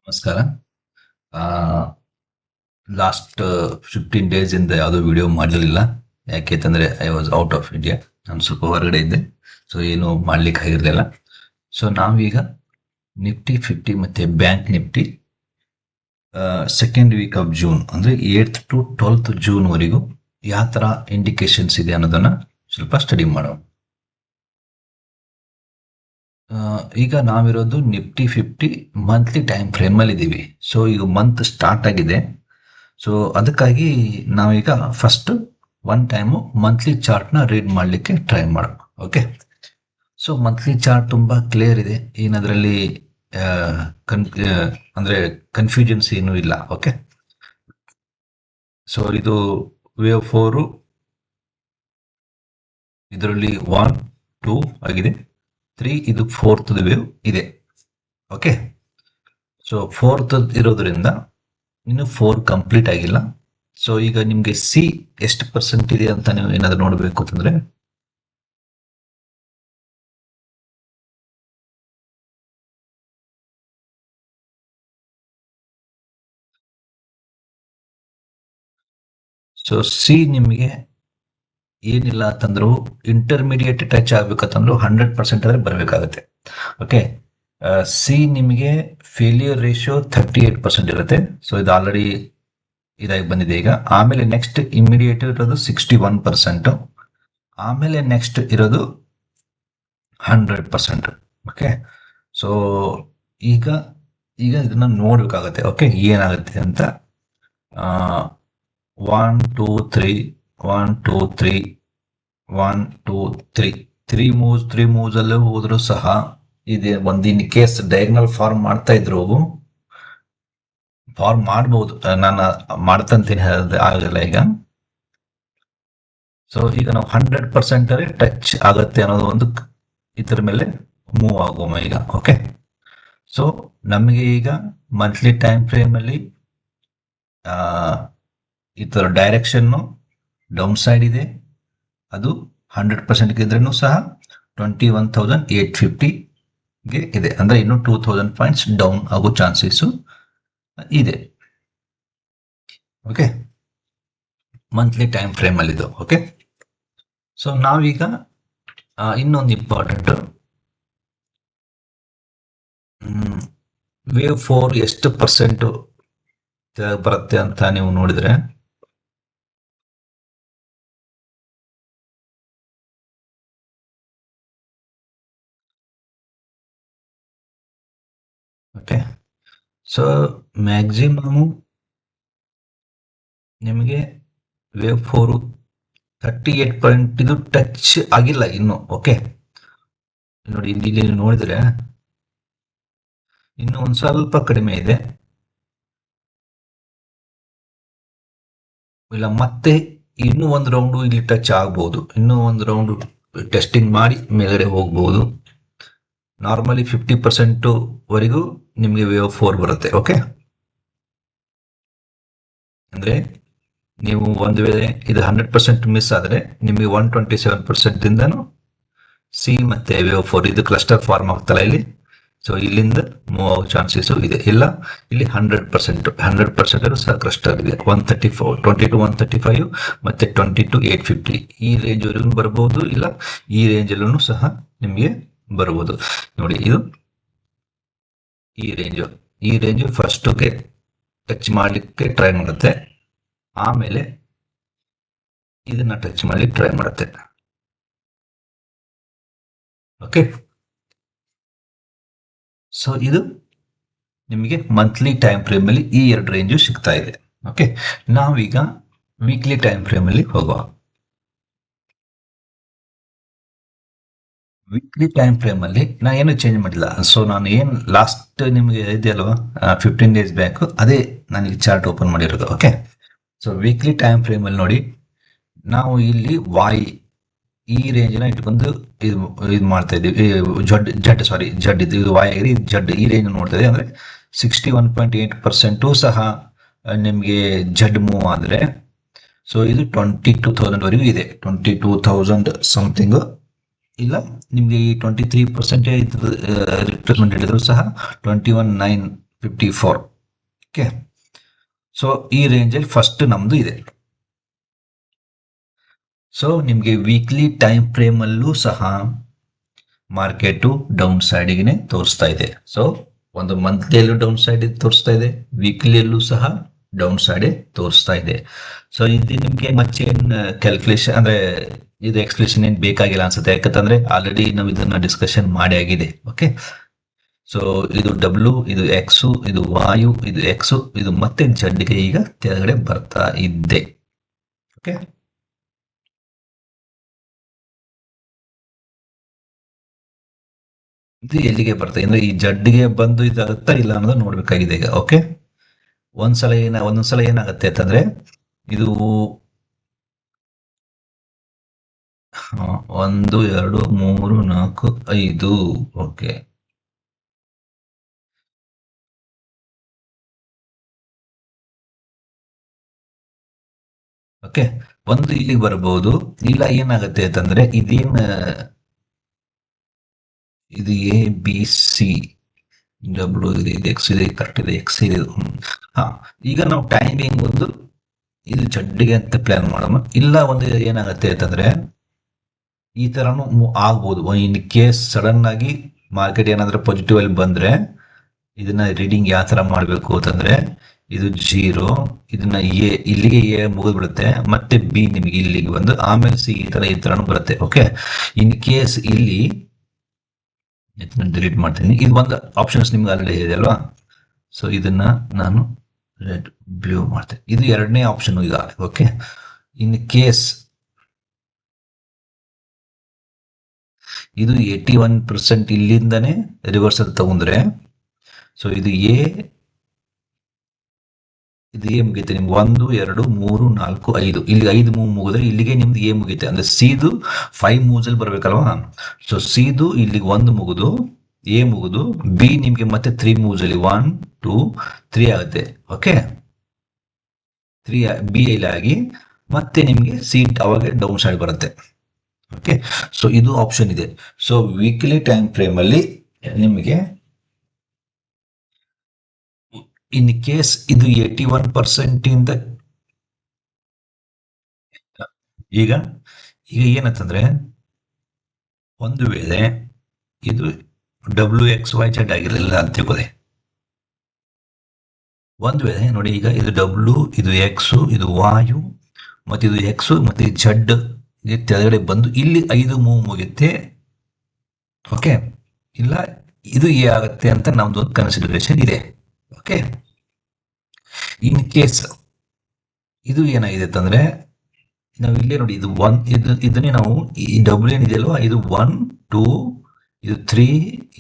ನಮಸ್ಕಾರ. Last 15 days ಇಂದ ಯಾವುದೋ ವಿಡಿಯೋ ಮಾಡಲಿಲ್ಲ. ಯಾಕೆಂತಂದ್ರೆ I was out of India. ನಾನು ಸ್ವಲ್ಪ ಹೊರಗಡೆ ಇದ್ದೆ, ಸೊ ಏನು ಮಾಡ್ಲಿಕ್ಕೆ ಆಗಿರಲಿಲ್ಲ. ಸೊ ನಾವೀಗ ನಿಫ್ಟಿ 50 ಮತ್ತೆ bank Nifty second week of June ಅಂದ್ರೆ 8th to 12th ಜೂನ್ ವರೆಗೂ ಯಾವ ತರ ಇಂಡಿಕೇಶನ್ಸ್ ಇದೆ ಅನ್ನೋದನ್ನ ಸ್ವಲ್ಪ ಸ್ಟಡಿ ಮಾಡೋಣ. ಈಗ ನಾವಿರೋದು ನಿಫ್ಟಿ 50 ಮಂತ್ಲಿ ಟೈಮ್ ಫ್ರೇಮ್ ಅಲ್ಲಿ ಇದ್ದೀವಿ. ಸೊ ಈಗ ಮಂತ್ ಸ್ಟಾರ್ಟ್ ಆಗಿದೆ. ಸೊ ಅದಕ್ಕಾಗಿ ನಾವೀಗ ಫಸ್ಟ್ ಒನ್ ಟೈಮು ಮಂತ್ಲಿ ಚಾರ್ಟ್ನ ರೀಡ್ ಮಾಡಲಿಕ್ಕೆ ಟ್ರೈ ಮಾಡೋಣ. ಓಕೆ, ಸೊ ಮಂತ್ಲಿ ಚಾರ್ಟ್ ತುಂಬಾ ಕ್ಲಿಯರ್ ಇದೆ, ಏನದರಲ್ಲಿ ಅಂದ್ರೆ ಕನ್ಫ್ಯೂಷನ್ಸ್ ಏನೂ ಇಲ್ಲ. ಓಕೆ, ಸೊ ಇದು ವೇವ್ 4, ಇದರಲ್ಲಿ 1 2 ಆಗಿದೆ, 3 ಇದು 4th ವೇವ್ ಇದೆ. ಓಕೆ, ಸೊ 4th ಇರೋದ್ರಿಂದ ಇನ್ನು 4 ಕಂಪ್ಲೀಟ್ ಆಗಿಲ್ಲ. ಸೊ ಈಗ ನಿಮ್ಗೆ ಸಿ ಎಷ್ಟು ಪರ್ಸೆಂಟ್ ಇದೆ ಅಂತ ನೀವು ಏನಾದ್ರು ನೋಡಬೇಕು ಅಂತಂದ್ರೆ ಸೊ ಸಿ ನಿಮಗೆ ಏನಿಲ್ಲ ಅಂತಂದ್ರು ಇಂಟರ್ಮೀಡಿಯೇಟ್ ಟಚ್ ಆಗ್ಬೇಕಂತಂದ್ರು 100% ಆದ್ರೆ ಬರಬೇಕಾಗುತ್ತೆ. ಓಕೆ, ಸಿ ನಿಮಗೆ ಫೇಲಿಯರ್ ರೇಷಿಯೋ 38% ಇರುತ್ತೆ. ಸೊ ಇದು ಆಲ್ರೆಡಿ ಇದಾಗಿ ಬಂದಿದೆ ಈಗ. ಆಮೇಲೆ ನೆಕ್ಸ್ಟ್ ಇಮಿಡಿಯೇಟ್ ಇರೋದು 61%, ಆಮೇಲೆ ನೆಕ್ಸ್ಟ್ ಇರೋದು 100%. ಓಕೆ, ಸೊ ಈಗ ಇದನ್ನ ನೋಡ್ಬೇಕಾಗತ್ತೆ. ಓಕೆ, ಏನಾಗುತ್ತೆ ಅಂತ. 1 2 3 1 2 3 1 2 3 3 ಮೂವ್ಸ್ ಅಲ್ಲೇ ಹೋದ್ರು ಸಹ ಇದೆ. ಇನ್ ಕೇಸ್ ಡಯಾಗ್ನಲ್ ಫಾರ್ಮ್ ಮಾಡ್ತಾ ಇದ್ರು ಫಾರ್ಮ್ ಮಾಡಬಹುದು, ನಾನು ಮಾಡ್ತಂತೀನಿ, ಆಗಲ್ಲ ಈಗ. ಸೊ ಈಗ ನಾವು 100% ಟಚ್ ಆಗತ್ತೆ ಅನ್ನೋದು ಒಂದು ಇದ್ರ ಮೇಲೆ ಮೂವ್ ಆಗೋಮ ಈಗ. ಓಕೆ, ಸೊ ನಮಗೆ ಈಗ ಮಂತ್ಲಿ ಟೈಮ್ ಫ್ರೇಮ್ ಅಲ್ಲಿ ಈ ತರ ಡೈರೆಕ್ಷನ್ ಡೌನ್ ಸೈಡ್ ಇದೆ, ಅದು 100% ಇದ್ರೂ ಸಹ 21,850 ಗೆ ಇದೆ. ಅಂದ್ರೆ ಇನ್ನು 2,000 ಪಾಯಿಂಟ್ಸ್ ಡೌನ್ ಆಗೋ ಚಾನ್ಸಸ್ ಇದೆ. ಓಕೆ, ಮಂತ್ಲಿ ಟೈಮ್ ಫ್ರೇಮ್ ಅಲ್ಲಿ ಇದು. ಓಕೆ, ಸೊ ನಾವೀಗ ಇನ್ನೊಂದು ಇಂಪಾರ್ಟೆಂಟ್, ವೇವ್ 4 ಎಷ್ಟು ಪರ್ಸೆಂಟ್ ಬರುತ್ತೆ ಅಂತ ನೀವು ನೋಡಿದ್ರೆ ಓಕೆ, ಸೊ ಮ್ಯಾಕ್ಸಿಮಮ್ ನಿಮಗೆ ವೇವ್ 4 38% ಇದು ಟಚ್ ಆಗಿಲ್ಲ ಇನ್ನು. ಓಕೆ, ನೋಡಿ ಇಲ್ಲಿ ನೋಡಿದ್ರೆ ಇನ್ನು ಒಂದ್ ಸ್ವಲ್ಪ ಕಡಿಮೆ ಇದೆ. ಇಲ್ಲ ಮತ್ತೆ ಇನ್ನೂ ಒಂದು ರೌಂಡ್ ಇಲ್ಲಿ ಟಚ್ ಆಗ್ಬಹುದು, ಇನ್ನೂ ಒಂದು ರೌಂಡ್ ಟೆಸ್ಟಿಂಗ್ ಮಾಡಿ ಮೇಲ್ಗಡೆ ಹೋಗ್ಬಹುದು. ನಾರ್ಮಲಿ 50% ವರೆಗೂ ನಿಮಗೆ ವೇವ್ 4 ಬರುತ್ತೆ. ಓಕೆ, ಅಂದ್ರೆ ನೀವು ಒಂದು ವೇಳೆ ಇದು 100% ಮಿಸ್ ಆದ್ರೆ ನಿಮಗೆ 127% ಇಂದನು ಸಿ ಮತ್ತೆ ವೇವ್ 4 ಇದು ಕ್ಲಸ್ಟರ್ ಫಾರ್ಮ್ ಆಗ್ತಲ್ಲ ಇಲ್ಲಿ. ಸೊ ಇಲ್ಲಿಂದ ಮೂವ್ ಆಗೋ ಚಾನ್ಸಸ್ ಇದೆ. ಇಲ್ಲ ಇಲ್ಲಿ 100% ಸಹ ಕ್ಲಸ್ಟರ್ ಇದೆ. 134 22 135 ಮತ್ತೆ 22 850 ಈ ರೇಂಜ್ ವರೆಗೂ ಬರಬಹುದು. ಇಲ್ಲ ಈ ರೇಂಜ್ ಅಲ್ಲೂ ಸಹ ನಿಮಗೆ ಬರಬಹುದು. ನೋಡಿ ಇದು ಈ ರೇಂಜ್ ಫಸ್ಟ್ ಗೆ ಟಚ್ ಮಾಡ್ಲಿಕ್ಕೆ ಟ್ರೈ ಮಾಡುತ್ತೆ, ಆಮೇಲೆ ಇದನ್ನ ಟಚ್ ಮಾಡ್ಲಿಕ್ಕೆ ಟ್ರೈ ಮಾಡುತ್ತೆ. ಓಕೆ, ಸೊ ಇದು ನಿಮಗೆ ಮಂತ್ಲಿ ಟೈಮ್ ಫ್ರೇಮ್ ಅಲ್ಲಿ ಈ ಎರಡು ರೇಂಜ್ ಸಿಗ್ತಾ ಇದೆ. ಓಕೆ, ನಾವೀಗ ವೀಕ್ಲಿ ಟೈಮ್ ಫ್ರೇಮ್ ಅಲ್ಲಿ ಹೋಗುವ. ವೀಕ್ಲಿ ಟೈಮ್ ಫ್ರೇಮ್ ಅಲ್ಲಿ ನಾ ಏನು ಚೇಂಜ್ ಮಾಡಿಲ್ಲ. ಸೊ ನಾನು ಏನ್ ಲಾಸ್ಟ್ ನಿಮಗೆ ಇದೆ ಅಲ್ವಾ 15 ಡೇಸ್ ಬ್ಯಾಕ್, ಅದೇ ನನಗೆ ಚಾರ್ಟ್ ಓಪನ್ ಮಾಡಿರೋದು. Okay, so weekly time frame ಅಲ್ಲಿ ನೋಡಿ, ನಾವು ಇಲ್ಲಿ ವಾಯ್ ಈ ರೇಂಜ್ ನ ಇಟ್ಕೊಂಡು ಇದು ಮಾಡ್ತಾ ಇದೀವಿ. ಜಡ್ ಇದು ವಾಯ್ ಆಗಿದೆ, ಜಡ್ ಈ ರೇಂಜ್ ನೋಡ್ತಾ ಇದೆ. ಅಂದ್ರೆ 61.8% ಸಹ ನಿಮ್ಗೆ ಜಡ್ ಮೂವ್ ಆದ್ರೆ, ಸೊ ಇದು 22,000 ವರೆಗೂ ಇದೆ. 22,000 ಸಮಥಿಂಗ್. ಇಲ್ಲ ನಿಮ್ಗೆ ಈ 23% ರಿಟ್ರೇಸ್ಮೆಂಟ್ ಹೇಳಿದ್ರು ಸಹ 21,900 54. ಓಕೆ, ಸೊ ಈ ರೇಂಜಲ್ಲಿ ಫಸ್ಟ್ ನಮ್ದು ಇದೆ. ಸೊ ನಿಮಗೆ ವೀಕ್ಲಿ ಟೈಮ್ ಫ್ರೇಮ್ ಅಲ್ಲೂ ಸಹ ಮಾರ್ಕೆಟ್ ಡೌನ್ ಸೈಡ್ಗೆ ತೋರಿಸ್ತಾ ಇದೆ. ಸೊ ಒಂದು ಮಂತ್ಲಿಯಲ್ಲೂ ಡೌನ್ ಸೈಡ್ ತೋರಿಸ್ತಾ ಇದೆ, ವೀಕ್ಲಿಯಲ್ಲೂ ಸಹ ಡೌನ್ ಸೈಡ್ ತೋರಿಸ್ತಾ ಇದೆ. ಸೊ ಇದು ನಿಮಗೆ ಮತ್ತೆ ಕ್ಯಾಲ್ಕುಲೇಷನ್ ಅಂದ್ರೆ ಇದು ಎಕ್ಸ್ಪ್ಲೇಷನ್ ಏನ್ ಬೇಕಾಗಿಲ್ಲ ಅನ್ಸುತ್ತೆ, ಯಾಕಂತಂದ್ರೆ ಆಲ್ರೆಡಿ ನಾವು ಇದನ್ನ ಡಿಸ್ಕಷನ್ ಮಾಡಿ ಆಗಿದೆ. ಓಕೆ, ಸೊ ಇದು ಡಬ್ಲ್ಯೂ, ಇದು ಎಕ್ಸ್, ಇದು ವಾಯು, ಇದು ಎಕ್ಸ್, ಇದು ಮತ್ತೆ ಜಡ್ಗೆ ಈಗ ಕೆಳಗಡೆ ಬರ್ತಾ ಇದ್ದೆ. ಓಕೆ, ಇದು ಎಲ್ಲಿಗೆ ಬರ್ತದೆ ಅಂದ್ರೆ ಈ ಜಡ್ಗೆ ಬಂದು ಇದಾಗುತ್ತಾ ಇಲ್ಲ ಅನ್ನೋದು ನೋಡ್ಬೇಕಾಗಿದೆ ಈಗ. ಓಕೆ, ಒಂದೊಂದ್ಸಲ ಏನಾಗುತ್ತೆ ಅಂತಂದ್ರೆ ಇದು 1 2 3 4 5. ಓಕೆ, ಓಕೆ, ಒಂದು ಇಲ್ಲಿಗೆ ಬರಬಹುದು. ಇಲ್ಲ ಏನಾಗುತ್ತೆ ಅಂತಂದ್ರೆ ಇದು ಎ ಬಿ ಸಿ ಡಬ್ಲ್ಯೂ ಇದೆ, ಇದು ಎಕ್ಸ್ ಇದೆ, ಕರೆಕ್ಟ್ ಇದೆ, ಎಕ್ಸ್ ಇದೆ. ಹಾ, ಈಗ ನಾವು ಟೈಮಿಂಗ್ ಒಂದು ಇದು ಜಡ್ಡಿಗೆ ಅಂತ ಪ್ಲಾನ್ ಮಾಡೋಣ. ಇಲ್ಲ ಒಂದು ಏನಾಗುತ್ತೆ ಅಂತಂದ್ರೆ ಈ ತರನು ಆಗ್ಬೋದು. ಇನ್ ಕೇಸ್ ಸಡನ್ ಆಗಿ ಮಾರ್ಕೆಟ್ ಏನಾದ್ರೂ ಪಾಸಿಟಿವ್ ಅಲ್ಲಿ ಬಂದ್ರೆ ಇದನ್ನ ರೀಡಿಂಗ್ ಯಾವ ತರ ಮಾಡ್ಬೇಕು ಅಂತಂದ್ರೆ ಇದು 0, ಇದನ್ನ ಎ ಇಲ್ಲಿಗೆ ಎ ಮುಗಿದ್ಬಿಡುತ್ತೆ, ಮತ್ತೆ ಬಿ ನಿಮಗೆ ಇಲ್ಲಿಗೆ ಬಂದು ಆಮೇಲೆ ಸಿ ಈ ತರನು ಬರುತ್ತೆ. ಓಕೆ, ಇನ್ ಕೇಸ್ ಇಲ್ಲಿ ಡಿಲೀಟ್ ಮಾಡ್ತೀನಿ. ಇದು ಒಂದು ಆಪ್ಷನ್ಸ್ ನಿಮ್ಗೆ ಆಲ್ರೆಡಿ ಇದೆ ಅಲ್ವಾ. ಸೊ ಇದನ್ನ ನಾನು ರೆಡ್ ಬ್ಲೂ ಮಾಡ್ತೇನೆ. ಇದು ಎರಡನೇ ಆಪ್ಷನ್ ಈಗ. ಓಕೆ, ಇನ್ ಕೇಸ್ ಇದು 81% ಇಲ್ಲಿಂದಾನೆ ರಿವರ್ಸಲ್ ತಗೊಂಡ್ರೆ, ಸೊ ಇದು ಎ ಮುಗಿಯುತ್ತೆ ನಿಮ್ಗೆ 1 2 3 4 5. ಇಲ್ಲಿ 5 ಮೂವ್ ಮುಗಿದ್ರೆ ಇಲ್ಲಿಗೆ ನಿಮ್ದು ಎ ಮುಗಿಯುತ್ತೆ. ಅಂದ್ರೆ ಸಿದು 5 ಮೂವ್ಸ್ ಅಲ್ಲಿ ಬರ್ಬೇಕಲ್ವಾ. ಸೊ ಸಿದು ಇಲ್ಲಿಗೆ 1 ಮುಗಿದು ಎ ಮುಗಿದು ಬಿ ನಿಮ್ಗೆ ಮತ್ತೆ 3 ಮೂವ್ಸ್ ಅಲ್ಲಿ 1 2 3 ಆಗುತ್ತೆ. ಓಕೆ, 3 ಬಿ ಅಲ್ಲಿ ಆಗಿ ಮತ್ತೆ ನಿಮ್ಗೆ ಸಿ ಅವಾಗ ಡೌನ್ ಸೈಡ್ ಬರುತ್ತೆ. ಓಕೆ, ಸೊ ಇದು ಆಪ್ಷನ್ ಇದೆ. ಸೊ ವೀಕ್ಲಿ ಟೈಮ್ ಫ್ರೇಮ್ ಅಲ್ಲಿ ನಿಮಗೆ ಇನ್ ಕೇಸ್ ಇದು 81% ಇಂದ ಈಗ ಏನಂತಂದ್ರೆ ಒಂದು ವೇಳೆ ಇದು WXYZ ಆಗಿರಲಿಲ್ಲ ಅಂತ ತಿಳ್ಕೊಳ್ಳಿ. ಒಂದು ವೇಳೆ ನೋಡಿ, ಈಗ ಇದು ಡಬ್ಲ್ಯೂ, ಇದು ಎಕ್ಸ್, ಇದು ವಾಯು, ಮತ್ತೆ ಇದು ಎಕ್ಸ್, ಮತ್ತೆ ಜಡ್ ಕೆಳಗಡೆ ಬಂದು ಇಲ್ಲಿ 5 ಮೂವ್ ಮುಗಿಯುತ್ತೆ. ಓಕೆ, ಇಲ್ಲ ಇದು ಎ ಆಗುತ್ತೆ ಅಂತ ನಮ್ದು ಒಂದು ಕನ್ಸಿಡರೇಷನ್ ಇದೆ. ಓಕೆ, ಇನ್ ಕೇಸ್ ಇದು ಏನಾಗಿದೆ ಅಂತಂದ್ರೆ ನಾವು ಇಲ್ಲೇ ನೋಡಿ, ಇದು 1, ಇದನ್ನೇ ನಾವು ಈ ಡಬ್ಲ್ಯೂ ಏನಿದೆ ಅಲ್ವಾ, ಇದು 1 2 ಇದು 3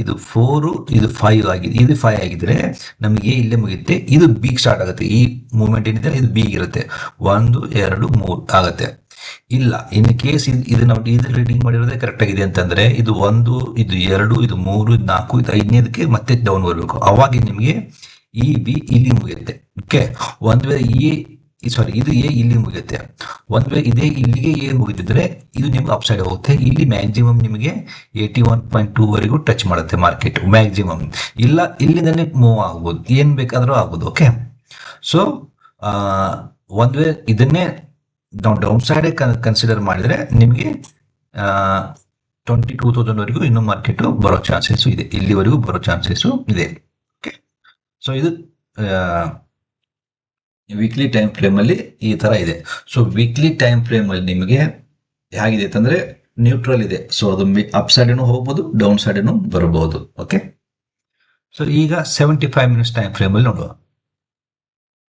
ಇದು 4 ಇದು 5 ಆಗಿದೆ. ಇದು 5 ಆಗಿದ್ರೆ ನಮಗೆ ಇಲ್ಲೇ ಮುಗಿಯುತ್ತೆ, ಇದು ಬಿ ಸ್ಟಾರ್ಟ್ ಆಗುತ್ತೆ. ಈ ಮೂವ್ಮೆಂಟ್ ಏನಿದೆ ಇದು ಬಿ ಇರುತ್ತೆ, 1 2 3 ಆಗುತ್ತೆ. ಇಲ್ಲ ಇನ್ ಕೇಸ್ ಇದು ನಾವು ರೀಡಿಂಗ್ ಮಾಡಿರೋದೇ ಕರೆಕ್ಟ್ ಆಗಿದೆ ಅಂತಂದ್ರೆ ಇದು 1 ಇದು 2 ಇದು 3 ಇದು 4 ಇದು 5ನೇದಕ್ಕೆ ಮತ್ತೆ ಡೌನ್ ಬರಬೇಕು. ಅವಾಗ ನಿಮಗೆ ಈ ಬಿ ಇಲ್ಲಿ ಮುಗಿಯುತ್ತೆ. ಓಕೆ, ಒಂದ್ ವೇಳೆ ಇದು ಎ ಇಲ್ಲಿ ಮುಗಿಯುತ್ತೆ. ಒಂದ್ ವೇಳೆ ಇದೇ ಇಲ್ಲಿಗೆ ಎ ಮುಗಿದಿದ್ರೆ ಇದು ನಿಮ್ಗೆ ಅಪ್ ಸೈಡ್ ಹೋಗುತ್ತೆ. ಇಲ್ಲಿ ಮ್ಯಾಕ್ಸಿಮಮ್ ನಿಮಗೆ 81.2 ವರೆಗೂ ಟಚ್ ಮಾಡುತ್ತೆ ಮಾರ್ಕೆಟ್ ಮ್ಯಾಕ್ಸಿಮಮ್. ಇಲ್ಲ ಇಲ್ಲಿಂದನೇ ಮೂವ್ ಆಗ್ಬೋದು, ಏನ್ ಬೇಕಾದ್ರೂ ಆಗ್ಬೋದು. ಓಕೆ, ಸೊ ಒಂದ್ ವೇಳೆ ಇದನ್ನೇ ನಾವು ಡೌನ್ ಸೈಡ್ ಕನ್ಸಿಡರ್ ಮಾಡಿದ್ರೆ ನಿಮಗೆ 22,000 ವರೆಗೂ ಇನ್ನು ಮಾರ್ಕೆಟ್ ಬರೋ ಚಾನ್ಸಸ್ ಇದೆ, ಇಲ್ಲಿವರೆಗೂ ಬರೋ ಚಾನ್ಸಸ್ ಇದೆ. ಓಕೆ, ಸೊ ಇದು ವೀಕ್ಲಿ ಟೈಮ್ ಫ್ರೇಮ್ ಅಲ್ಲಿ ಈ ತರ ಇದೆ. ಸೊ ವೀಕ್ಲಿ ಟೈಮ್ ಫ್ರೇಮ್ ಅಲ್ಲಿ ನಿಮಗೆ ಹೇಗಿದೆ ಅಂತಂದ್ರೆ ನ್ಯೂಟ್ರಲ್ ಇದೆ. ಸೊ ಅದು ಅಪ್ ಸೈಡ್ ಹೋಗ್ಬೋದು, ಡೌನ್ ಸೈಡ್ ಬರಬಹುದು. ಓಕೆ, ಸೊ ಈಗ 75 ಮಿನಿಟ್ಸ್ ಟೈಮ್ ಫ್ರೇಮ್ ಅಲ್ಲಿ ನೋಡುವ.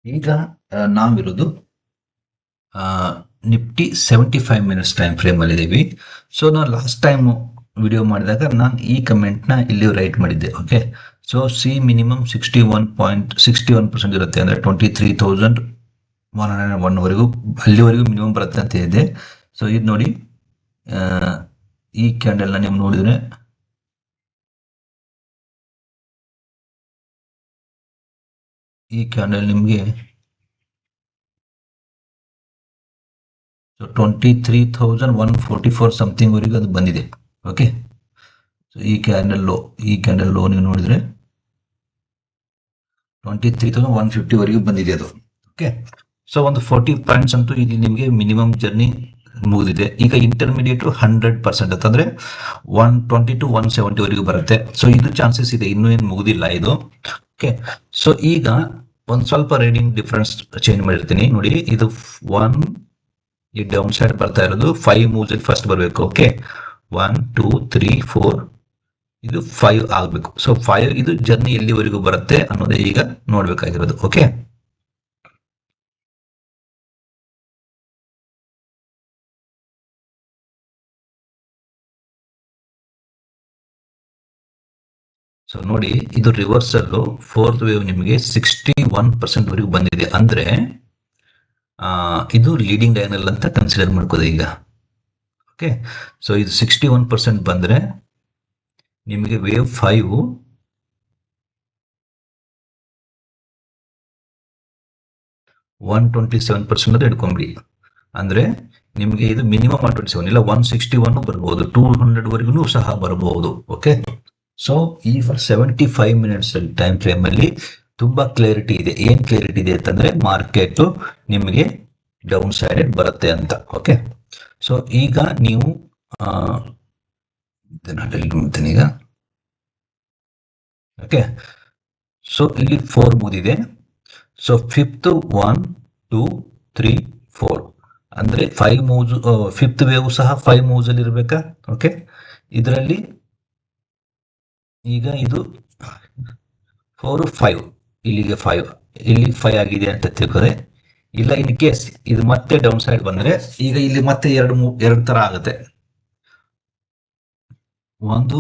ಈಗ ನಾವಿರೋದು ನಿಫ್ಟಿ 75 ಮಿನಿಟ್ಸ್ ಟೈಮ್ ಫ್ರೇಮ್ ಅಲ್ಲಿ ಇದೀವಿ. ಸೊ ನಾವು ಲಾಸ್ಟ್ ಟೈಮ್ ವಿಡಿಯೋ ಮಾಡಿದಾಗ ನಾನು ಈ ಕಮೆಂಟ್ ನ ಇಲ್ಲಿ ರೈಟ್ ಮಾಡಿದ್ದೆ. ಓಕೆ, ಸೊ ಸಿ ಮಿನಿಮಮ್ 61% ಇರುತ್ತೆ, ಅಂದ್ರೆ 23,101 ವರೆಗೂ ಅಲ್ಲಿವರೆಗೂ ಮಿನಿಮಮ್ ಬರುತ್ತೆ ಅಂತ ಇದೆ. ಸೊ ಇದು ನೋಡಿ, ಈ ಕ್ಯಾಂಡಲ್ ನ ನೀವು ನೋಡಿದ್ರೆ ಈ ಕ್ಯಾಂಡಲ್ ನಿಮಗೆ 23,144 ಸಮಥಿಂಗ್ ವರೆಗೂ ಅದು ಬಂದಿದೆ. ಓಕೆ, ಸೊ ಈ ಕ್ಯಾಂಡಲ್ ಲೋ ನೀವು ನೋಡಿದ್ರೆ 23,150ವರೆಗೂ ಬಂದಿದೆ ಅದು. ಓಕೆ, ಸೊ ಒಂದು 40 ಪಾಯಿಂಟ್ಸ್ ಅಂತೂ ಇದು ನಿಮಗೆ ಮಿನಿಮಮ್ ಜರ್ನಿ ಮುಗಿದಿದೆ. ಈಗ ಇಂಟರ್ಮೀಡಿಯೇಟ್ 100% ಅಂತಂದ್ರೆ 120 to 170ವರೆಗೂ ಬರುತ್ತೆ. ಸೊ ಇದು ಚಾನ್ಸಸ್ ಇದೆ, ಇನ್ನೂ ಏನು ಮುಗಿದಿಲ್ಲ ಇದು. ಓಕೆ, ಸೊ ಈಗ ಒಂದು ಸ್ವಲ್ಪ ರೀಡಿಂಗ್ ಡಿಫರೆನ್ಸ್ ಚೇಂಜ್ ಮಾಡಿರ್ತೀನಿ ನೋಡಿ. ಇದು 1 ಈ ಡೌನ್ ಸೈಡ್ ಬರ್ತಾ ಇರೋದು 5 ಮೂವ್ಸ್ ಫಸ್ಟ್ ಬರಬೇಕು. ಓಕೆ, 1 2 3 4 ಇದು 5 ಆಗಬೇಕು. ಸೊ 5 ಇದು ಜರ್ನಿ ಎಲ್ಲಿವರೆಗೂ ಬರುತ್ತೆ ಅನ್ನೋದೇ ಈಗ ನೋಡ್ಬೇಕಾಗಿರೋದು. ಓಕೆ, ಸೊ ನೋಡಿ, ಇದು ರಿವರ್ಸಲ್ 4th ವೇವ್ ನಿಮಗೆ 61% ವರೆಗೂ ಬಂದಿದೆ. ಅಂದ್ರೆ ಇದು ಲೀಡಿಂಗ್ ಡೈನಲ್ ಅಂತ ಕನ್ಸಿಡರ್ ಮಾಡ್ಕೋದು ಈಗ. ಓಕೆ, ಸೊ ಇದು 61% ಬಂದ್ರೆ ನಿಮಗೆ ವೇವ್ 5 127% ಅಂತ ಇಟ್ಕೊಂಬಿಡಿ. ಅಂದ್ರೆ ನಿಮಗೆ ಇದು ಮಿನಿಮಮ್ 127 ಇಲ್ಲ 161 ಬರ್ಬೋದು, 200ವರೆಗೂ ಸಹ ಬರಬಹುದು. ಓಕೆ, ಸೊ ಈ 75 ಮಿನಿಟ್ಸ್ ಟೈಮ್ ಫ್ರೇಮ್ ಅಲ್ಲಿ ತುಂಬಾ ಕ್ಲಾರಿಟಿ ಇದೆ. ಏನ್ ಕ್ಲಾರಿಟಿ ಇದೆ ಅಂತಂದ್ರೆ ಮಾರ್ಕೆಟ್ ನಿಮಗೆ ಡೌನ್ ಸೈಡೆಡ್ ಬರುತ್ತೆ ಅಂತ. ಓಕೆ, ಸೊ ಈಗ ನೀವು ಈಗ ಓಕೆ, ಸೊ ಇಲ್ಲಿ 4 ಮುಗಿದಿದೆ. ಸೊ 5th 1 2 3 4 ಅಂದ್ರೆ 5 ಮೂವ್ಸ್. 5th ವೇವ್ ಸಹ 5 ಮೂವ್ಸ್ ಅಲ್ಲಿ ಇರ್ಬೇಕಾ? ಓಕೆ, ಇದರಲ್ಲಿ ಈಗ ಇದು 4 5 ಇಲ್ಲಿಗೆ 5 ಇಲ್ಲಿ 5 ಆಗಿದೆ ಅಂತ ತಿಳ್ಕೋದೆ. ಇಲ್ಲ ಇನ್ ಕೇಸ್ ಇದು ಮತ್ತೆ ಡೌನ್ ಸೈಡ್ ಬಂದ್ರೆ ಈಗ ಇಲ್ಲಿ ಮತ್ತೆ ಎರಡು ತರ ಆಗುತ್ತೆ. ಒಂದು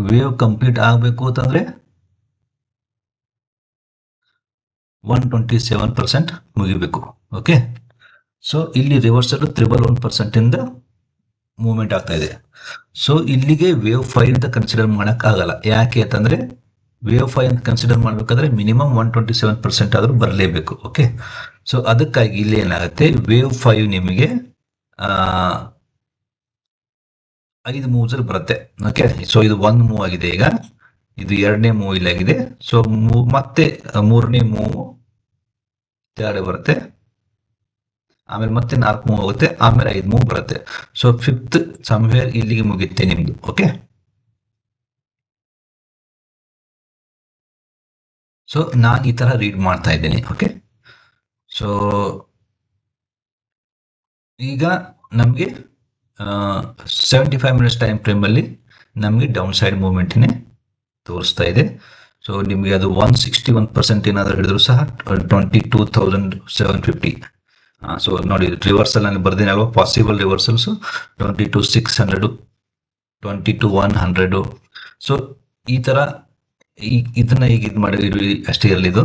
ವೇವ್ ಕಂಪ್ಲೀಟ್ ಆಗಬೇಕು ಅಂತಂದ್ರೆ 127% ಮುಗಿಬೇಕು. ಓಕೆ, ಸೊ ಇಲ್ಲಿ ರಿವರ್ಸಲ್ 111% ಇಂದ ಮೂವ್ಮೆಂಟ್ ಆಗ್ತಾ ಇದೆ. ಸೊ ಇಲ್ಲಿಗೆ ವೇವ್ 5 ಅಂತ ಕನ್ಸಿಡರ್ ಮಾಡಕ್ ಆಗಲ್ಲ. ಯಾಕೆ ಅಂತಂದ್ರೆ ವೇವ್ 5 ಅಂತ ಕನ್ಸಿಡರ್ ಮಾಡ್ಬೇಕಾದ್ರೆ ಮಿನಿಮಮ್ 127% ಆದ್ರೂ ಬರಲೇಬೇಕು. ಓಕೆ, ಸೊ ಅದಕ್ಕಾಗಿ ಇಲ್ಲಿ ಏನಾಗುತ್ತೆ, ವೇವ್ 5 ನಿಮಗೆ 5 ಮೂವ್ಸ್ ಅಲ್ಲಿ ಬರುತ್ತೆ. ಓಕೆ, ಸೊ ಇದು 1 ಮೂವ್ ಆಗಿದೆ, ಈಗ ಇದು 2ನೇ ಮೂವ್ ಇಲ್ಲಾಗಿದೆ. ಸೊ ಮತ್ತೆ 3ನೇ ಮೂವ್ ಕೆಳಗಡೆ ಬರುತ್ತೆ, ಆಮೇಲೆ ಮತ್ತೆ 4 ಮೂವ್ ಆಗುತ್ತೆ, ಆಮೇಲೆ 5 ಮೂವ್ ಬರುತ್ತೆ. ಸೊ 5th ಸಮ್ವೇರ್ ಇಲ್ಲಿಗೆ ಮುಗಿಯುತ್ತೆ ನಿಮ್ದು. ಓಕೆ, ಸೊ ನಾನು ಈ ತರ ರೀಡ್ ಮಾಡ್ತಾ ಇದ್ದೇನೆ. ಓಕೆ, ಸೊ ಈಗ ನಮಗೆ 75 ಮಿನಿಟ್ಸ್ ಟೈಮ್ ಫ್ರೇಮ್ ಅಲ್ಲಿ ನಮಗೆ ಡೌನ್ ಸೈಡ್ ಮೂವ್ಮೆಂಟ್ನೇ ತೋರಿಸ್ತಾ ಇದೆ. ಸೊ ನಿಮಗೆ ಅದು 161% ಏನಾದರೂ ಹಿಡಿದ್ರು ಸಹ 22,750. ಸೊ ನೋಡಿ, ರಿವರ್ಸಲ್ ನಾನು ಬರ್ದೇನೆ ಅಲ್ವಾ, ಪಾಸಿಬಲ್ ರಿವರ್ಸಲ್ಸ್ 22,600 22,100. ಸೊ ಈ ತರ ಇದನ್ನ ಈಗ ಇದು ಮಾಡಿದ್ವಿ ಅಷ್ಟೇ ಇರಲಿದ್ದು.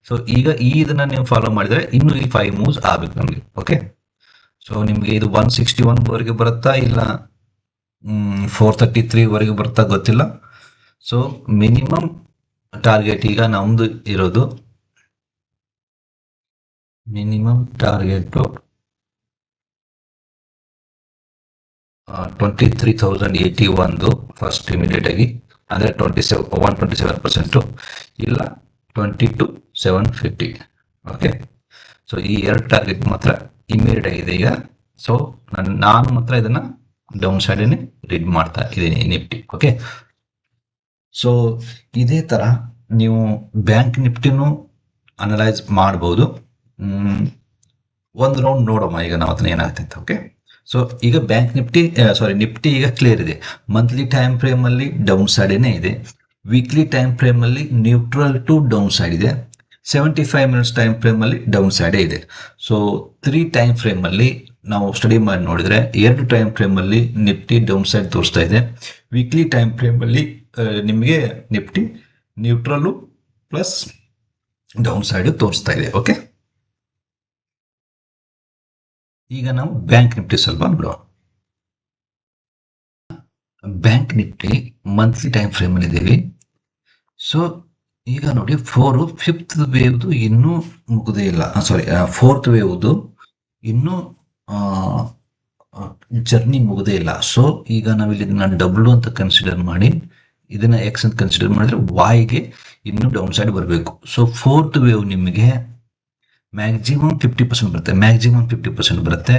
ಸೊ ಈಗ ಇದನ್ನ ನೀವು ಫಾಲೋ ಮಾಡಿದ್ರೆ ಇನ್ನು ಈ 5 ಮೂವ್ಸ್ ಆಗ್ಬೇಕು ನಮಗೆ. ಓಕೆ, ಸೊ ನಿಮ್ಗೆ ಇದು 161 ವರೆಗೆ ಬರುತ್ತಾ ಇಲ್ಲ 433 ವರೆಗೆ ಬರುತ್ತಾ ಗೊತ್ತಿಲ್ಲ. ಸೊ ಮಿನಿಮಮ್ ಟಾರ್ಗೆಟ್ ಈಗ ನಮ್ದು ಇರೋದು ಮಿನಿಮಮ್ ಟಾರ್ಗೆಟ್ 23,081 ಫಸ್ಟ್ ಇಮಿಡಿಯೇಟ್ ಆಗಿ, ಅಂದ್ರೆ 127% ಇಲ್ಲ 22,750. ಓಕೆ, ಸೊ ಈ 2 ಟಾರ್ಗೆಟ್ ಮಾತ್ರ ಇಮಿಡಿಯೇಟ್ ಆಗಿದೆ ಈಗ. ಸೊ ನಾನು ಮಾತ್ರ ಇದನ್ನ ಡೌನ್ ಸೈಡ್ ರೀಡ್ ಮಾಡ್ತಾ ಇದ್ದೀನಿ ನಿಫ್ಟಿ. ಓಕೆ, ಸೊ ಇದೇ ತರ ನೀವು ಬ್ಯಾಂಕ್ ನಿಫ್ಟಿನೂ ಅನಲೈಸ್ ಮಾಡಬಹುದು. ಒಂದು ರೌಂಡ್ ನೋಡೋಣ ಈಗ ನಾವು ಅದನ್ನ ಏನಾಗುತ್ತೆ ಅಂತ. ಓಕೆ, ಸೊ ಈಗ ಬ್ಯಾಂಕ್ ನಿಫ್ಟಿ ನಿಫ್ಟಿ ಈಗ ಕ್ಲಿಯರ್ ಇದೆ. ಮಂತ್ಲಿ ಟೈಮ್ ಫ್ರೇಮ್ ಅಲ್ಲಿ ಡೌನ್ ಸೈಡೇನೆ ಇದೆ. ವೀಕ್ಲಿ ಟೈಮ್ ಫ್ರೇಮ್ ಅಲ್ಲಿ ನ್ಯೂಟ್ರಲ್ ಟು ಡೌನ್ ಸೈಡ್ ಇದೆ. 75 ಮಿನಿಟ್ಸ್ ಟೈಮ್ ಫ್ರೇಮ್ ಅಲ್ಲಿ ಡೌನ್ ಸೈಡೇ ಇದೆ. ಸೊ 3 ಟೈಮ್ ಫ್ರೇಮ್ ಅಲ್ಲಿ ನಾವು ಸ್ಟಡಿ ಮಾಡಿ ನೋಡಿದ್ರೆ 2 ಟೈಮ್ ಫ್ರೇಮ್ ಅಲ್ಲಿ ನಿಫ್ಟಿ ಡೌನ್ ಸೈಡ್ ತೋರಿಸ್ತಾ ಇದೆ. ವೀಕ್ಲಿ ಟೈಮ್ ಫ್ರೇಮ್ ಅಲ್ಲಿ ನಿಮಗೆ Nifty neutral plus down side ತೋರಿಸ್ತಾ ಇದೆ. ಓಕೆ, ಈಗ ನಾವು ಬ್ಯಾಂಕ್ ನಿಫ್ಟಿ ಸ್ವಲ್ಪ ನೋಡೋಣ. Bank Nifty monthly time frame ಅಲ್ಲಿ ಇದ್ದೀವಿ. ಸೊ ಈಗ ನೋಡಿ 5th ವೇವ್ದು ಇನ್ನೂ ಮುಗುದೇ ಇಲ್ಲ. 4th ವೇವ್ದು ಇನ್ನೂ ಜರ್ನಿ ಮುಗುದೇ ಇಲ್ಲ. ಸೊ ಈಗ ನಾವಿಲ್ಲಿ ಇದನ್ನ ಡಬ್ಲ್ಯೂ ಅಂತ ಕನ್ಸಿಡರ್ ಮಾಡಿ ಇದನ್ನ ಎಕ್ಸ್ ಅಂತ ಕನ್ಸಿಡರ್ ಮಾಡಿದ್ರೆ ವಾಯ್ಗೆ ಇನ್ನೂ ಡೌನ್ ಸೈಡ್ ಬರಬೇಕು. ಸೊ ಫೋರ್ತ್ ವೇವ್ ನಿಮಗೆ ಮ್ಯಾಕ್ಸಿಮಮ್ 50% ಬರುತ್ತೆ, ಮ್ಯಾಕ್ಸಿಮಮ್ 50% ಬರುತ್ತೆ.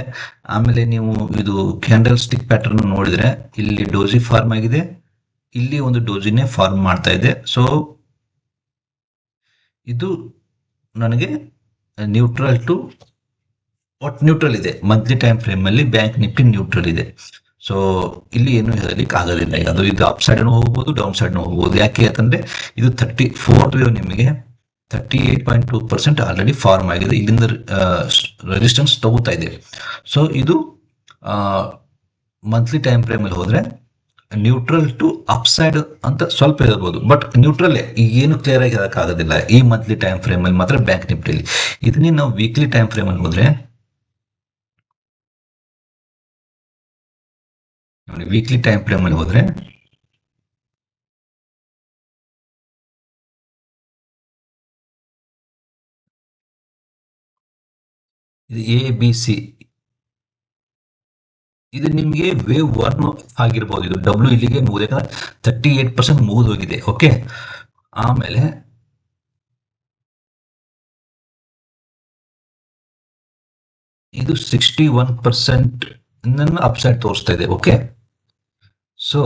ಆಮೇಲೆ ನೀವು ಇದು ಕ್ಯಾಂಡಲ್ ಸ್ಟಿಕ್ ಪ್ಯಾಟರ್ನ್ ನೋಡಿದ್ರೆ ಇಲ್ಲಿ ಡೋಜಿ ಫಾರ್ಮ್ ಆಗಿದೆ, ಇಲ್ಲಿ ಒಂದು ಡೋಜಿನೇ ಫಾರ್ಮ್ ಮಾಡ್ತಾ ಇದೆ. ಸೊ ಇದು ನನಗೆ ನ್ಯೂಟ್ರಲ್ ಟು ನ್ಯೂಟ್ರಲ್ ಇದೆ. ಮಂತ್ಲಿ ಟೈಮ್ ಫ್ರೇಮ್ ಅಲ್ಲಿ ಬ್ಯಾಂಕ್ ನಿಫ್ಟಿ ನ್ಯೂಟ್ರಲ್ ಇದೆ. ಸೊ ಇಲ್ಲಿ ಏನು ಹೇಳಲಿಕ್ಕೆ ಆಗೋದಿಲ್ಲ. ಅದು ಇದು ಅಪ್ ಸೈಡ್ ಹೋಗ್ಬೋದು, ಡೌನ್ ಸೈಡ್ ಹೋಗ್ಬೋದು. ಯಾಕೆ ಯಾಕಂದ್ರೆ ಇದು 34th ವೇವ್ ನಿಮಗೆ 38.2% ಆಲ್ರೆಡಿ ಫಾರ್ಮ್ ಆಗಿದೆ. ಇಲ್ಲಿಂದ ರೆಸಿಸ್ಟೆನ್ಸ್ ತಗೋತಾ ಇದೆ. ಸೊ ಇದು ಮಂತ್ಲಿ ಟೈಮ್ ಫ್ರೇಮ್ ಅಲ್ಲಿ ಹೋದ್ರೆ ನ್ಯೂಟ್ರಲ್ ಟು ಅಪ್ ಸೈಡ್ ಅಂತ ಸ್ವಲ್ಪ ಹೇಳ್ಬೋದು, ಬಟ್ ನ್ಯೂಟ್ರಲ್ ಏನು ಕ್ಲಿಯರ್ ಆಗಿ ಹೇಳಕ್ಕಾಗೋದಿಲ್ಲ ಈ ಮಂತ್ಲಿ ಟೈಮ್ ಫ್ರೇಮ್ ಅಲ್ಲಿ ಮಾತ್ರ ಬ್ಯಾಂಕ್ ನಿಫ್ಟಿಲಿ. ಇದನ್ನೇ ನಾವು ವೀಕ್ಲಿ ಟೈಮ್ ಫ್ರೇಮ್ ಅಲ್ಲಿ ಹೋದ್ರೆ, ವೀಕ್ಲಿ ಟೈಮ್ ಫ್ರೇಮ್ ಅಲ್ಲಿ ಹೋದ್ರೆ ಇದು ABC, ಇದು ನಿಮಗೆ ವೇವ್ 1 ಆಗಿರ್ಬೋದು. ಇದು ಡಬ್ಲ್ಯೂ ಇಲ್ಲಿಗೆ ಮುಗಿದ 38% ಮುಗಿದು ಹೋಗಿದೆ. ಓಕೆ, ಆಮೇಲೆ ಇದು 61% ಅಪ್ಸೈಡ್ ತೋರಿಸ್ತಾ ಇದೆ. ಓಕೆ, ಸೊ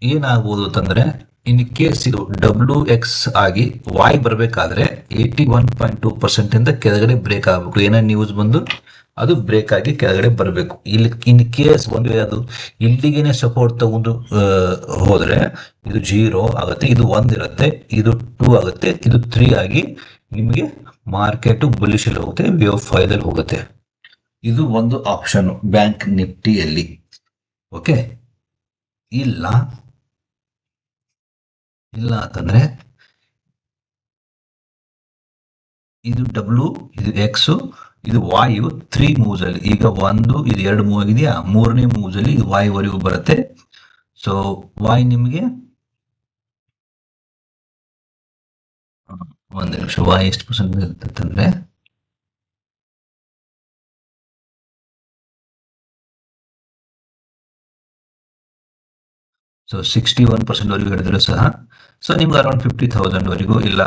ಏನಾಗ್ಬೋದು ಅಂತಂದ್ರೆ, ಇನ್ ಕೇಸ್ ಇದು WX ಆಗಿ ವಾಯ್ ಬರಬೇಕಾದ್ರೆ 81.2% ಇಂದ ಕೆಳಗಡೆ ಬ್ರೇಕ್ ಆಗಬೇಕು. ಏನೋ ನ್ಯೂಸ್ ಬಂದು ಅದು ಬ್ರೇಕ್ ಆಗಿ ಕೆಳಗಡೆ ಬರಬೇಕು. ಇಲ್ಲಿ ಇನ್ ಕೇಸ್ ಒಂದು ಅದು ಇಲ್ಲಿಗೆನೆ ಸಪೋರ್ಟ್ ತಗೊಂಡು ಹೋದ್ರೆ ಇದು 0 ಆಗುತ್ತೆ, ಇದು 1 ಇರುತ್ತೆ, ಇದು 2 ಆಗುತ್ತೆ, ಇದು 3 ಆಗಿ ನಿಮಗೆ ಮಾರ್ಕೆಟ್ ಬುಲಿಶ್ ಅಲ್ಲಿ ಹೋಗುತ್ತೆ, ವೇವ್ 5 ಅಲ್ಲಿ ಹೋಗುತ್ತೆ. ಇದು ಒಂದು ಆಪ್ಷನ್ ಬ್ಯಾಂಕ್ ನಿಫ್ಟಿಯಲ್ಲಿ. ಓಕೆ, ಇಲ್ಲ ಅಂತಂದ್ರೆ ಇದು ಡಬ್ಲ್ಯೂ, ಇದು ಎಕ್ಸ್, ಇದು ವಾಯು 3 ಮೂವ್ಸ್ ಅಲ್ಲಿ. ಈಗ 1 ಇದು 2 ಮೂವ್ ಆಗಿದೆಯಾ, 3ನೇ ಮೂವ್ಸ್ ಅಲ್ಲಿ ಇದು ವಾಯು ವರೆಗೂ ಬರುತ್ತೆ. ಸೊ ವಾಯ್ ನಿಮಗೆ ಒಂದು ನಿಮಿಷ, ವಾಯ್ ಎಷ್ಟು ಪರ್ಸೆಂಟ್ ಇರ್ತಂದ್ರೆ ಸೊ 61% ವರೆಗೂ ಹಿಡಿದ್ರು ಸಹ, ಸೊ ನಿಮ್ಗೆ ಅರೌಂಡ್ 50,000 ವರೆಗೂ, ಇಲ್ಲ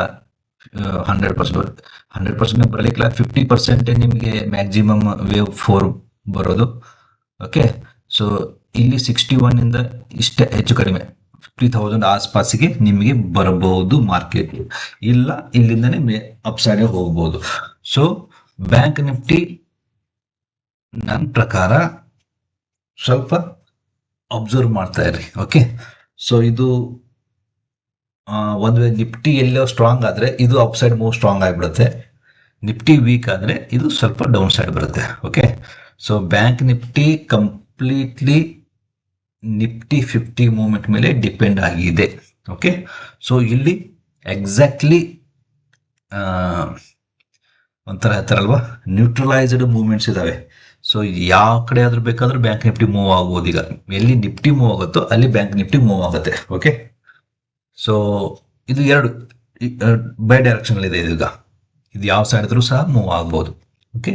100% ಬರಲಿಕ್ಕಿಲ್ಲ, 50% ನಿಮಗೆ ಮ್ಯಾಕ್ಸಿಮಮ್ ವೇವ್ 4 ಬರೋದು. ಓಕೆ, ಸೊ ಇಲ್ಲಿ 61 ಇಂದ ಇಷ್ಟೇ ಹೆಚ್ಚು ಕಡಿಮೆ 50,000 ಆಸ್ಪಾಸಿಗೆ ನಿಮಗೆ ಬರಬಹುದು ಮಾರ್ಕೆಟ್. ಇಲ್ಲ ಇಲ್ಲಿಂದನೇ ಅಪ್ ಸೈಡ್ ಹೋಗ್ಬೋದು. ಸೊ ಬ್ಯಾಂಕ್ ನಿಫ್ಟಿ ನನ್ನ ಪ್ರಕಾರ ಸ್ವಲ್ಪ ಅಬ್ಸರ್ವ್ ಮಾಡ್ತಾ ಇರಿ. ಓಕೆ, ಸೊ ಇದು ಒಂದು ವೇಳೆ ನಿಫ್ಟಿ ಎಲ್ಲೋ ಸ್ಟ್ರಾಂಗ್ ಆದ್ರೆ ಇದು ಅಪ್ ಸೈಡ್ ಮೂವ್ ಸ್ಟ್ರಾಂಗ್ ಆಗಿಬಿಡುತ್ತೆ. ನಿಫ್ಟಿ ವೀಕ್ ಆದ್ರೆ ಇದು ಸ್ವಲ್ಪ ಡೌನ್ ಸೈಡ್ ಬರುತ್ತೆ. Okay, so bank Nifty completely Nifty 50 movement ಮೇಲೆ ಡಿಪೆಂಡ್ ಆಗಿದೆ. ಓಕೆ, ಸೊ ಇಲ್ಲಿ ಎಕ್ಸಾಕ್ಟ್ಲಿ ಒಂಥರ ಹೇಳ್ತಾರಲ್ವಾ, ನ್ಯೂಟ್ರಲೈಸ್ಡ್ ಮೂವ್ಮೆಂಟ್ಸ್ ಇದಾವೆ. ಸೊ ಯಾವ ಕಡೆ ಆದ್ರೂ ಬೇಕಾದ್ರೂ ಬ್ಯಾಂಕ್ ನಿಫ್ಟಿ ಮೂವ್ ಆಗ್ಬೋದು. ಈಗ ಎಲ್ಲಿ ನಿಫ್ಟಿ ಮೂವ್ ಆಗುತ್ತೋ ಅಲ್ಲಿ ಬ್ಯಾಂಕ್ ನಿಫ್ಟಿ ಮೂವ್ ಆಗುತ್ತೆ. ಓಕೆ, ಸೊ ಇದು ಎರಡು ಬೈ ಡೈರೆಕ್ಷನ್ ಇದೆ. ಈಗ ಇದು ಯಾವ ಸೈಡ್ ಆದ್ರೂ ಸಹ ಮೂವ್ ಆಗ್ಬೋದು. ಓಕೆ,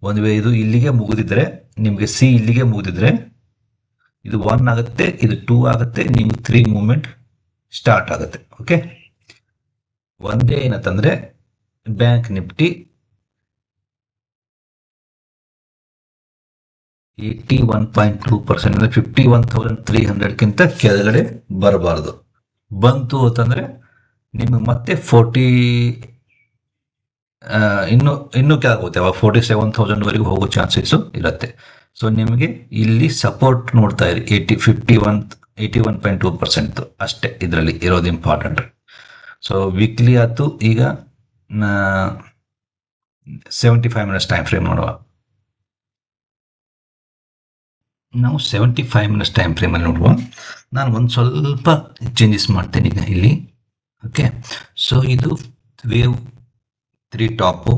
ಒಂದು ವೇಳೆ ಇದು ಇಲ್ಲಿಗೆ ಮುಗಿದಿದ್ರೆ, ನಿಮಗೆ ಸಿ ಇಲ್ಲಿಗೆ ಮುಗಿದಿದ್ರೆ ಇದು 1 ಆಗುತ್ತೆ, ಇದು 2 ಆಗುತ್ತೆ, ನಿಮ್ಗೆ 3 ಮೂವ್ಮೆಂಟ್ ಸ್ಟಾರ್ಟ್ ಆಗುತ್ತೆ. ಓಕೆ, ಒಂದೇ ಏನಂತಂದ್ರೆ ಬ್ಯಾಂಕ್ ನಿಫ್ಟಿ 81.2% 51,300ಕ್ಕಿಂತ ಕೆಳಗಡೆ ಬರಬಾರ್ದು. ಬಂತು ಅಂತಂದ್ರೆ ನಿಮಗೆ ಮತ್ತೆ 40 ಇನ್ನು ಕೆಳಗೆ ಹೋಗುತ್ತೆ, ಅವಾಗ 47,000 ವರೆಗೂ ಹೋಗೋ ಚಾನ್ಸಸ್ ಇರುತ್ತೆ. ಸೊ ನಿಮಗೆ ಇಲ್ಲಿ ಸಪೋರ್ಟ್ ನೋಡ್ತಾ ಇರಿ, 81.2% ಅಷ್ಟೇ ಇದರಲ್ಲಿ ಇರೋದು ಇಂಪಾರ್ಟೆಂಟ್. ಸೊ ವೀಕ್ಲಿ ಆಯ್ತು. ಈಗ 75 ಮಿನಿಟ್ಸ್ ಟೈಮ್ ಫ್ರೇಮ್ ನೋಡುವ. ನಾವು 75 ಮಿನಿಟ್ಸ್ ಟೈಮ್ ಫ್ರೇಮಲ್ಲಿ ನೋಡುವ. ನಾನು ಒಂದು ಸ್ವಲ್ಪ ಚೇಂಜಸ್ ಮಾಡ್ತೇನೆ ಈಗ ಇಲ್ಲಿ. ಓಕೆ, ಸೊ ಇದು ವೇವ್ 3 ಟಾಪು.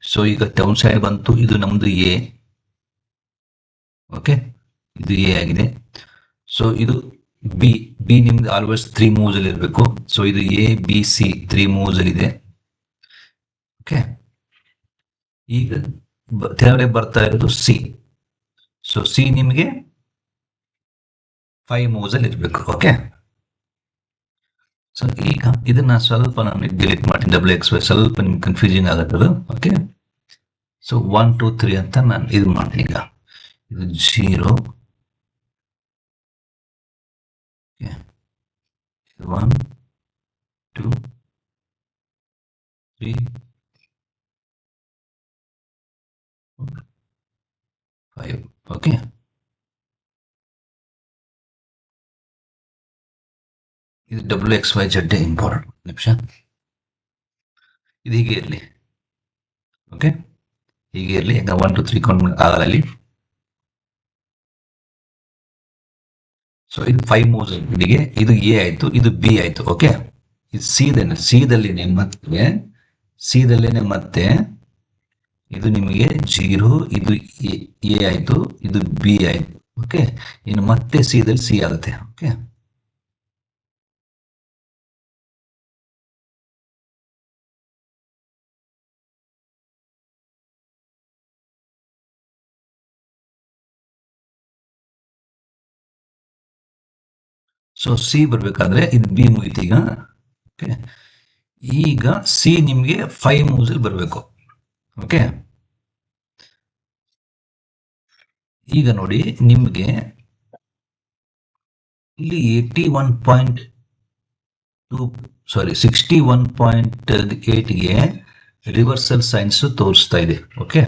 ಸೊ ಈಗ ಡೌನ್ ಸೈಡ್ ಬಂತು, ಇದು ನಮ್ಮದು ಎ. ಓಕೆ, ಇದು ಎ ಆಗಿದೆ. ಸೊ ಇದು ಬಿ. ನಿಮ್ದು ಆಲ್ವೇಸ್ 3 ಮೂವ್ಸ್ ಅಲ್ಲಿ ಇರಬೇಕು. ಸೊ ಇದು ಎ ಬಿ ಸಿ 3 ಮೂವ್ಸ್ ಅಲ್ಲಿ ಇದೆ. ಓಕೆ, ಈಗ ಕೆಳಗಡೆ ಬರ್ತಾ ಇರೋದು ಸಿ. ಸೊ ಸಿ ನಿಮಗೆ 5 ಮೂವ್ಸ್ ಅಲ್ಲಿ ಇರಬೇಕು. ಓಕೆ, ಸೊ ಈಗ ಇದನ್ನ ಸ್ವಲ್ಪ ನಾನು ಡಿಲೀಟ್ ಮಾಡಿ WXY ಸ್ವಲ್ಪ ನಿಮ್ಗೆ ಕನ್ಫ್ಯೂಸಿಂಗ್ ಆಗುತ್ತದು. ಓಕೆ, ಸೊ 1 2 3 ಅಂತ ನಾನು ಇದು ಮಾಡಿ ಈಗ ಇದು 0 1 2 3 5. ಓಕೆ, ಇದು WXYZ ಇಂಪಾರ್ಟೆಂಟ್ ನಿಮಿಷ. ಇದು ಹೀಗೆ ಇರಲಿ. ಓಕೆ, ಹೀಗೆ ಇರಲಿ. ಈಗ 1 2 3 ಕೌಂಟ್ ಆಗಲ್ಲ ಅಲ್ಲಿ. ಸೊ ಇದು 5 ಮೂವ್ಸ್ ಇಲ್ಲಿಗೆ. ಇದು A ಆಯ್ತು, ಇದು B ಆಯ್ತು. ಓಕೆ, ಇದು ಸಿದಲ್ಲಿನೇ ಮತ್ತೆ ಇದು ನಿಮಗೆ 0, ಇದು A ಆಯ್ತು, ಇದು B ಆಯ್ತು. ಓಕೆ, ಇನ್ನು ಮತ್ತೆ ಸಿದಲ್ಲಿ C ಆಗುತ್ತೆ. ಓಕೆ, ಸೊ C ಬರ್ಬೇಕಾದ್ರೆ ಇದು B ಮುಗಿತು ಈಗ. ಓಕೆ, ಈಗ C ನಿಮಗೆ 5 ಮೂವ್ಸ್ ಅಲ್ಲಿ ಬರಬೇಕು. ಓಕೆ, ಈಗ ನೋಡಿ ನಿಮಗೆ ಇಲ್ಲಿ 61.8ಗೆ ರಿವರ್ಸಲ್ ಸೈನ್ಸ್ ತೋರಿಸ್ತಾ ಇದೆ. ಓಕೆ,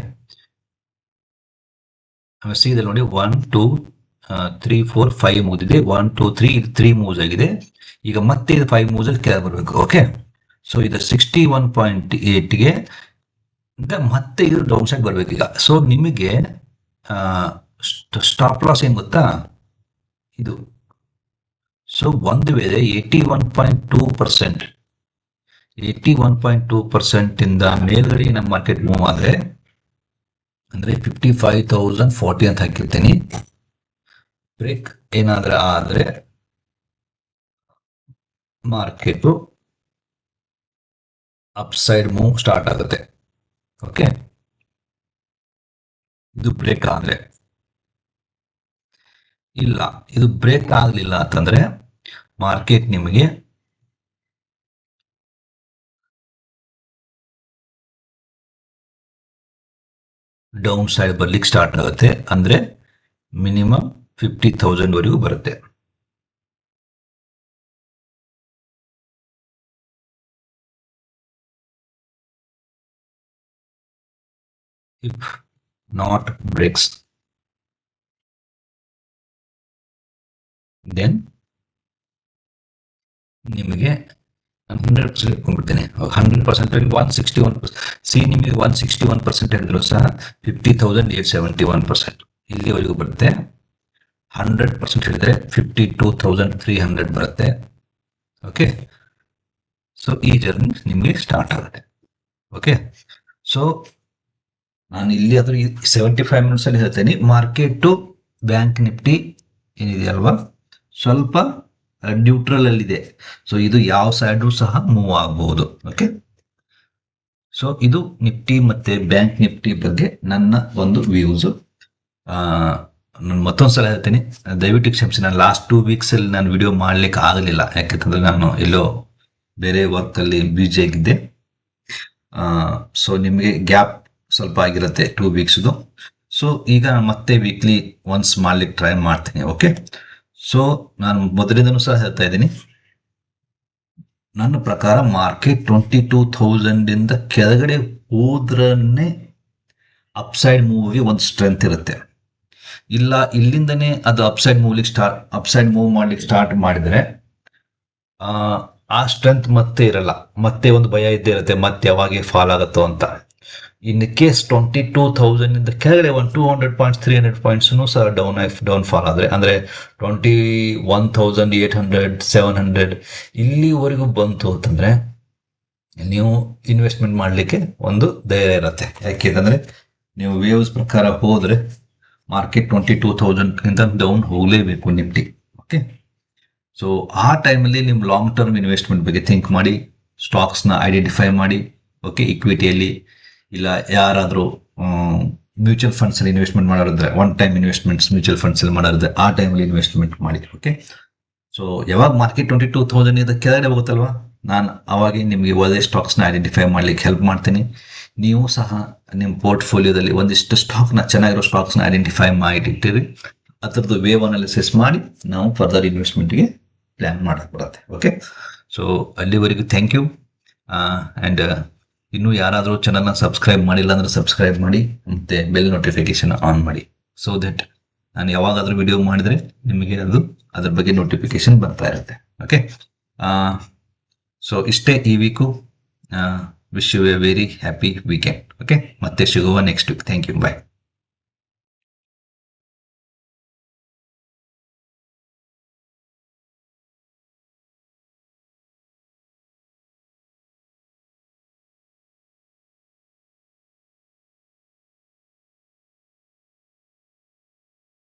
ಸಿದಲ್ಲಿ ನೋಡಿ 1 2 3 4 5 ಮುಗಿದಿದೆ. 1 2 3 ಇದು 3 ಮೂವ್ಸ್ ಆಗಿದೆ. ಈಗ ಮತ್ತೆ ಇದು 5 ಮೂವ್ಸ್ ಅಲ್ಲಿ ಕೆಳಗೆ ಬರಬೇಕು. ಓಕೆ, ಸೊ ಇದು 61.8ಗೆ ಮತ್ತೆ ಇದು ಡೌನ್ ಸೈಡ್ ಬರಬೇಕು ಈಗ. ಸೊ ನಿಮಗೆ ಸ್ಟಾಪ್ ಲಾಸ್ ಏನ್ ಗೊತ್ತಾ ಇದು. ಸೊ ಒಂದು ವೇಳೆ 81.2% ಇಂದ ಮೇಲ್ಗಡೆ ನಮ್ಮ ಮಾರ್ಕೆಟ್ ಮೂವ್ ಆದ್ರೆ ಅಂದ್ರೆ 55,040 ಅಂತ ಹಾಕಿರ್ತೀನಿ. ಬ್ರೇಕ್ ಏನಾದ್ರೆ ಆದ್ರೆ market up side move start ಆಗುತ್ತೆ. ಓಕೆ, ಇದು ಬ್ರೇಕ್ ಆದ್ರೆ ಇಲ್ಲ, ಇದು ಬ್ರೇಕ್ ಆಗಲಿಲ್ಲ ಅಂತಂದ್ರೆ ಮಾರ್ಕೆಟ್ ನಿಮಗೆ ಡೌನ್ ಸೈಡ್ ಬರ್ಲಿಕ್ಕೆ ಸ್ಟಾರ್ಟ್ ಆಗುತ್ತೆ. ಅಂದ್ರೆ ಮಿನಿಮಮ್ 50,000 ವರೆಗೂ ಬರುತ್ತೆ. If not breaks, then ನಿಮಗೆ 100% ಇಟ್ಕೊಂಡ್ಬಿಡ್ತೇನೆ. 100% 161%. ಸಿ ನಿಮಗೆ 161% ಹೇಳಿದ್ರು ಸಹ 50,871% ಇಲ್ಲಿವರೆಗೂ ಬರುತ್ತೆ. 100% ಹೇಳಿದ್ರೆ 52,300 ಬರುತ್ತೆ. ಓಕೆ, ಸೊ ಈ ಜರ್ನಿ ನಿಮಗೆ ಸ್ಟಾರ್ಟ್ ಆಗುತ್ತೆ. ಓಕೆ, ಸೊ ನಾನು ಇಲ್ಲಿ ಆದ್ರೂ 75 ಮಿನಿಟ್ಸ್ ಅಲ್ಲಿ ಹೇಳ್ತೇನೆ. ಮಾರ್ಕೆಟ್ ಬ್ಯಾಂಕ್ ನಿಫ್ಟಿ ಏನಿದೆಯಲ್ವಾ ಸ್ವಲ್ಪ ನ್ಯೂಟ್ರಲ್ ಅಲ್ಲಿ ಇದೆ. ಸೊ ಇದು ಯಾವ ಸೈಡ್ ಸಹ ಮೂವ್ ಆಗಬಹುದು. ಓಕೆ, ಸೊ ಇದು ನಿಫ್ಟಿ ಮತ್ತೆ ಬ್ಯಾಂಕ್ ನಿಫ್ಟಿ ಬಗ್ಗೆ ನನ್ನ ಒಂದು ವ್ಯೂಸ್. ನಾನು ಮತ್ತೊಂದ್ಸಲ ಹೇಳ್ತೀನಿ, ದಯವಿಟ್ಟು ಕ್ಷಮಿಸಿ. ನಾನು ಲಾಸ್ಟ್ 2 ವೀಕ್ಸ್ ಅಲ್ಲಿ ನಾನು ವಿಡಿಯೋ ಮಾಡ್ಲಿಕ್ಕೆ ಆಗಲಿಲ್ಲ. ಯಾಕೆಂತಂದ್ರೆ ನಾನು ಎಲ್ಲೋ ಬೇರೆ ವರ್ಕ್ ಅಲ್ಲಿ ಬಿಜಿ ಆಗಿದ್ದೆ. ಸೊ ನಿಮಗೆ ಗ್ಯಾಪ್ ಸ್ವಲ್ಪ ಆಗಿರುತ್ತೆ 2 ವೀಕ್ಸ್ದು. ಸೊ ಈಗ ಮತ್ತೆ ವೀಕ್ಲಿ ಒನ್ಸ್ ಮಾಡ್ಲಿಕ್ಕೆ ಟ್ರೈ ಮಾಡ್ತೀನಿ. ಓಕೆ, ಸೊ ನಾನು ಮೊದಲಿಂದನೂ ಸಹ ಹೇಳ್ತಾ ಇದ್ದೀನಿ, ನನ್ನ ಪ್ರಕಾರ ಮಾರ್ಕೆಟ್ 22,000 ಇಂದ ಕೆಳಗಡೆ ಹೋದ್ರನ್ನೇ ಅಪ್ಸೈಡ್ ಮೂವ್ಗೆ ಒಂದು ಸ್ಟ್ರೆಂತ್ ಇರುತ್ತೆ. ಇಲ್ಲ ಇಲ್ಲಿಂದನೇ ಅದು ಅಪ್ಸೈಡ್ ಮೂವ್ ಮಾಡ್ಲಿಕ್ಕೆ ಸ್ಟಾರ್ಟ್ ಮಾಡಿದ್ರೆ ಆ ಸ್ಟ್ರೆಂತ್ ಮತ್ತೆ ಇರಲ್ಲ. ಮತ್ತೆ ಒಂದು ಭಯ ಇದ್ದೇ ಇರುತ್ತೆ, ಮತ್ತೆ ಯಾವಾಗ ಫಾಲ್ ಆಗುತ್ತೋ ಅಂತ. ಇನ್ ಕೇಸ್ 22,000 ಇಂದ ಕೆಳಗಡೆ 200 ಪಾಯಿಂಟ್ಸ್ 300 ಪಾಯಿಂಟ್ಸ್ ಸಹ ಡೌನ್ ಫಾಲ್ ಆದ್ರೆ ಅಂದ್ರೆ 21,800 700 ಇಲ್ಲಿವರೆಗೂ ಬಂತು ಅಂತಂದ್ರೆ ನೀವು ಇನ್ವೆಸ್ಟ್ಮೆಂಟ್ ಮಾಡ್ಲಿಕ್ಕೆ ಒಂದು ಧೈರ್ಯ ಇರುತ್ತೆ. ಯಾಕೆಂತಂದ್ರೆ ನೀವು ವೇವ್ಸ್ ಪ್ರಕಾರ ಹೋದ್ರೆ ಮಾರ್ಕೆಟ್ 22,000 ಡೌನ್ ಹೋಗ್ಲೇಬೇಕು ನಿಫ್ಟಿ. ಓಕೆ, ಸೊ ಆ ಟೈಮಲ್ಲಿ ನಿಮ್ಮ ಲಾಂಗ್ ಟರ್ಮ್ ಇನ್ವೆಸ್ಟ್ಮೆಂಟ್ ಬಗ್ಗೆ ಥಿಂಕ್ ಮಾಡಿ, ಸ್ಟಾಕ್ಸ್ನ ಐಡೆಂಟಿಫೈ ಮಾಡಿ. ಓಕೆ, ಇಕ್ವಿಟಿಯಲ್ಲಿ ಇಲ್ಲ ಯಾರಾದರೂ ಮ್ಯೂಚುವಲ್ ಫಂಡ್ಸ್ ಅಲ್ಲಿ ಇನ್ವೆಸ್ಟ್ಮೆಂಟ್ ಮಾಡೋರಿದ್ರೆ, one time investments mutual funds ಅಲ್ಲಿ ಮಾಡೋರಿದ್ರೆ ಆ ಟೈಮಲ್ಲಿ ಇನ್ವೆಸ್ಟ್ಮೆಂಟ್ ಮಾಡಿ. ಓಕೆ, ಸೊ ಯಾವಾಗ ಮಾರ್ಕೆಟ್ 22,000 ಇಂದ ಕೆಳಗಡೆ ಹೋಗುತ್ತಲ್ವಾ, ನಾನು ಅವಾಗ ನಿಮಗೆ ಒಳ್ಳೆ ಸ್ಟಾಕ್ಸ್ನ ಐಡೆಂಟಿಫೈ ಮಾಡ್ಲಿಕ್ಕೆ ಹೆಲ್ಪ್ ಮಾಡ್ತೀನಿ. ನೀವು ಸಹ ನಿಮ್ಮ ಪೋರ್ಟ್ಫೋಲಿಯೋದಲ್ಲಿ ಒಂದಿಷ್ಟು ಸ್ಟಾಕ್ನ, ಚೆನ್ನಾಗಿರೋ ಸ್ಟಾಕ್ಸ್ನ ಐಡೆಂಟಿಫೈ ಮಾಡಿಟ್ಟಿರಿ. ಅದರದ್ದು ವೇವ್ ಅನಾಲಿಸಿಸ್ ಮಾಡಿ ನಾವು ಫರ್ದರ್ ಇನ್ವೆಸ್ಟ್ಮೆಂಟ್ಗೆ ಪ್ಲಾನ್ ಮಾಡಕ್ಕೆ ಬರುತ್ತೆ. ಓಕೆ, ಸೊ ಅಲ್ಲಿವರೆಗೂ ಥ್ಯಾಂಕ್ ಯು. ಆ್ಯಂಡ್ ಇನ್ನೂ ಯಾರಾದರೂ ಚಾನಲ್ನ ಸಬ್ಸ್ಕ್ರೈಬ್ ಮಾಡಿಲ್ಲ ಅಂದರೆ ಸಬ್ಸ್ಕ್ರೈಬ್ ಮಾಡಿ, ಮತ್ತು ಬೆಲ್ ನೋಟಿಫಿಕೇಶನ್ ಆನ್ ಮಾಡಿ. ಸೊ ದಟ್ ನಾನು ಯಾವಾಗಾದರೂ ವಿಡಿಯೋ ಮಾಡಿದರೆ ನಿಮಗೆ ಅದ್ರ ಬಗ್ಗೆ ನೋಟಿಫಿಕೇಶನ್ ಬರ್ತಾ ಇರುತ್ತೆ. ಓಕೆ, ಸೊ ಇಷ್ಟೇ ಈ week. Wish you a very happy weekend. Okay, ಮತ್ತೆ ಸಿಗುವ next week. Thank you, bye.